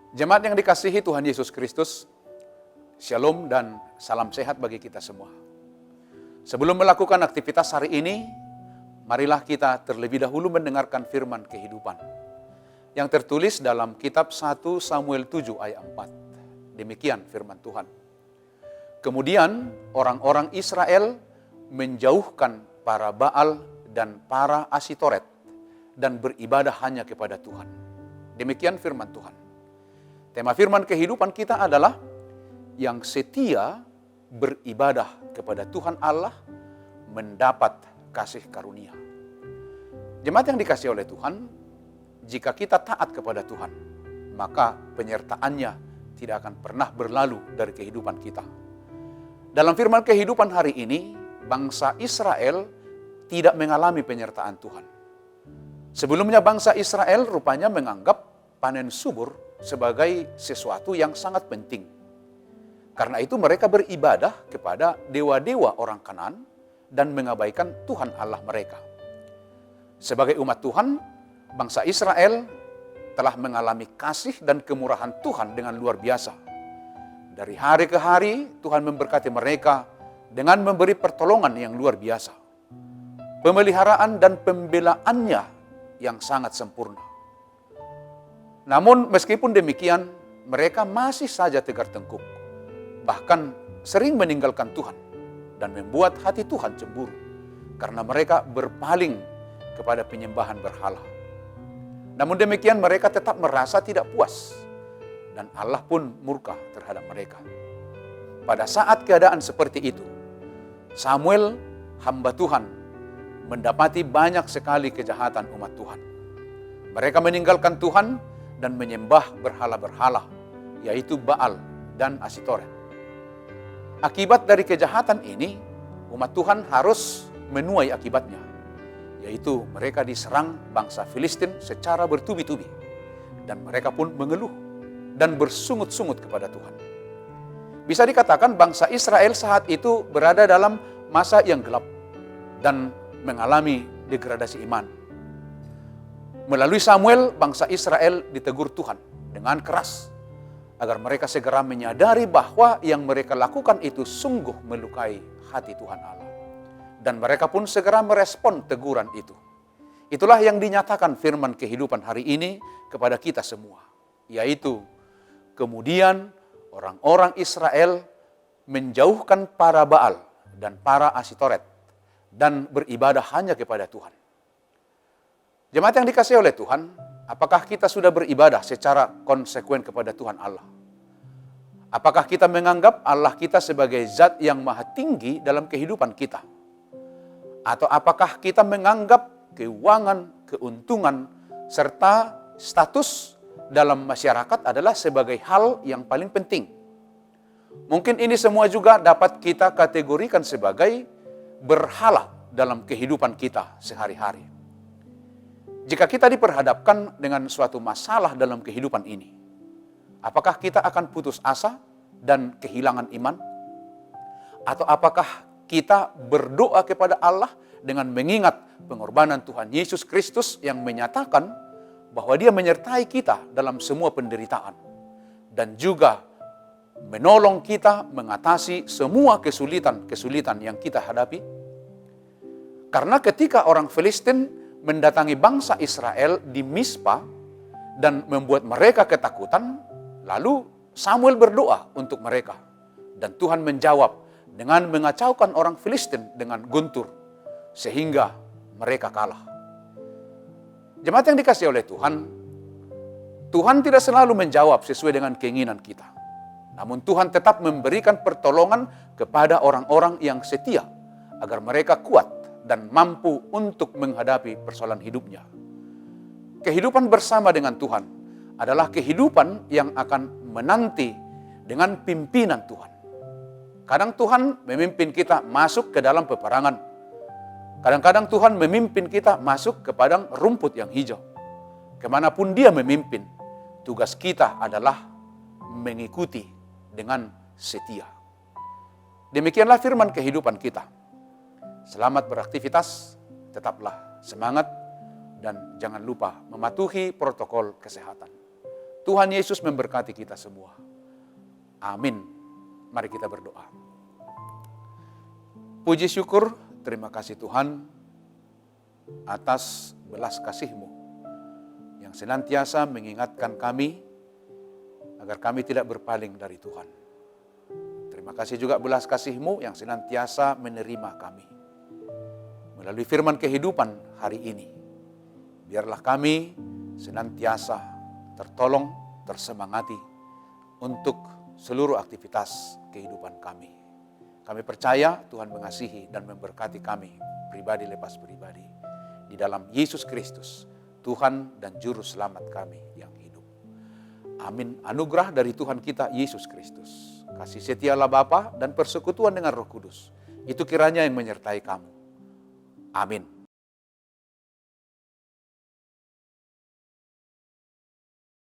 Jemaat yang dikasihi Tuhan Yesus Kristus, Shalom dan salam sehat bagi kita semua. Sebelum melakukan aktivitas hari ini, marilah kita terlebih dahulu mendengarkan firman kehidupan yang tertulis dalam kitab 1 Samuel 7 ayat 4. Demikian firman Tuhan. Kemudian orang-orang Israel menjauhkan para Baal dan para Asitoret dan beribadah hanya kepada Tuhan. Demikian firman Tuhan. Tema firman kehidupan kita adalah yang setia beribadah kepada Tuhan Allah mendapat kasih karunia. Jemaat yang dikasihi oleh Tuhan, jika kita taat kepada Tuhan, maka penyertaannya tidak akan pernah berlalu dari kehidupan kita. Dalam firman kehidupan hari ini, bangsa Israel tidak mengalami penyertaan Tuhan. Sebelumnya bangsa Israel rupanya menganggap panen subur sebagai sesuatu yang sangat penting. Karena itu mereka beribadah kepada dewa-dewa orang Kanaan dan mengabaikan Tuhan Allah mereka. Sebagai umat Tuhan, bangsa Israel telah mengalami kasih dan kemurahan Tuhan dengan luar biasa. Dari hari ke hari, Tuhan memberkati mereka dengan memberi pertolongan yang luar biasa. Pemeliharaan dan pembelaannya yang sangat sempurna. Namun meskipun demikian, mereka masih saja tegar tengkuk. Bahkan sering meninggalkan Tuhan dan membuat hati Tuhan cemburu karena mereka berpaling kepada penyembahan berhala. Namun demikian mereka tetap merasa tidak puas dan Allah pun murka terhadap mereka. Pada saat keadaan seperti itu, Samuel, hamba Tuhan, mendapati banyak sekali kejahatan umat Tuhan. Mereka meninggalkan Tuhan dan menyembah berhala-berhala, yaitu Baal dan Asitoret. Akibat dari kejahatan ini, umat Tuhan harus menuai akibatnya, yaitu mereka diserang bangsa Filistin secara bertubi-tubi, dan mereka pun mengeluh dan bersungut-sungut kepada Tuhan. Bisa dikatakan bangsa Israel saat itu berada dalam masa yang gelap dan mengalami degradasi iman. Melalui Samuel, bangsa Israel ditegur Tuhan dengan keras agar mereka segera menyadari bahwa yang mereka lakukan itu sungguh melukai hati Tuhan Allah. Dan mereka pun segera merespon teguran itu. Itulah yang dinyatakan firman kehidupan hari ini kepada kita semua, yaitu kemudian orang-orang Israel menjauhkan para Baal dan para Asitoret dan beribadah hanya kepada Tuhan. Jemaat yang dikasihi oleh Tuhan, apakah kita sudah beribadah secara konsekuen kepada Tuhan Allah? Apakah kita menganggap Allah kita sebagai zat yang maha tinggi dalam kehidupan kita? Atau apakah kita menganggap keuangan, keuntungan, serta status dalam masyarakat adalah sebagai hal yang paling penting? Mungkin ini semua juga dapat kita kategorikan sebagai berhala dalam kehidupan kita sehari-hari. Jika kita diperhadapkan dengan suatu masalah dalam kehidupan ini, apakah kita akan putus asa dan kehilangan iman? Atau apakah kita berdoa kepada Allah dengan mengingat pengorbanan Tuhan Yesus Kristus yang menyatakan bahwa Dia menyertai kita dalam semua penderitaan dan juga menolong kita mengatasi semua kesulitan-kesulitan yang kita hadapi? Karena ketika orang Filistin mendatangi bangsa Israel di Mispa dan membuat mereka ketakutan, lalu Samuel berdoa untuk mereka. Dan Tuhan menjawab dengan mengacaukan orang Filistin dengan guntur, sehingga mereka kalah. Jemaat yang dikasihi oleh Tuhan, Tuhan tidak selalu menjawab sesuai dengan keinginan kita. Namun Tuhan tetap memberikan pertolongan kepada orang-orang yang setia, agar mereka kuat dan mampu untuk menghadapi persoalan hidupnya. Kehidupan bersama dengan Tuhan adalah kehidupan yang akan menanti dengan pimpinan Tuhan. Kadang Tuhan memimpin kita masuk ke dalam peperangan. Kadang-kadang Tuhan memimpin kita masuk ke padang rumput yang hijau. Kemanapun Dia memimpin, tugas kita adalah mengikuti dengan setia. Demikianlah firman kehidupan kita. Selamat beraktivitas, tetaplah semangat, dan jangan lupa mematuhi protokol kesehatan. Tuhan Yesus memberkati kita semua. Amin. Mari kita berdoa. Puji syukur, terima kasih Tuhan atas belas kasih-Mu yang senantiasa mengingatkan kami agar kami tidak berpaling dari Tuhan. Terima kasih juga belas kasih-Mu yang senantiasa menerima kami. Melalui firman kehidupan hari ini, biarlah kami senantiasa tertolong, tersemangati untuk seluruh aktivitas kehidupan kami. Kami percaya Tuhan mengasihi dan memberkati kami, pribadi lepas pribadi, di dalam Yesus Kristus, Tuhan dan Juru Selamat kami yang hidup. Amin. Anugerah dari Tuhan kita Yesus Kristus, kasih setia Allah Bapa dan persekutuan dengan Roh Kudus, itu kiranya yang menyertai kamu. Amin.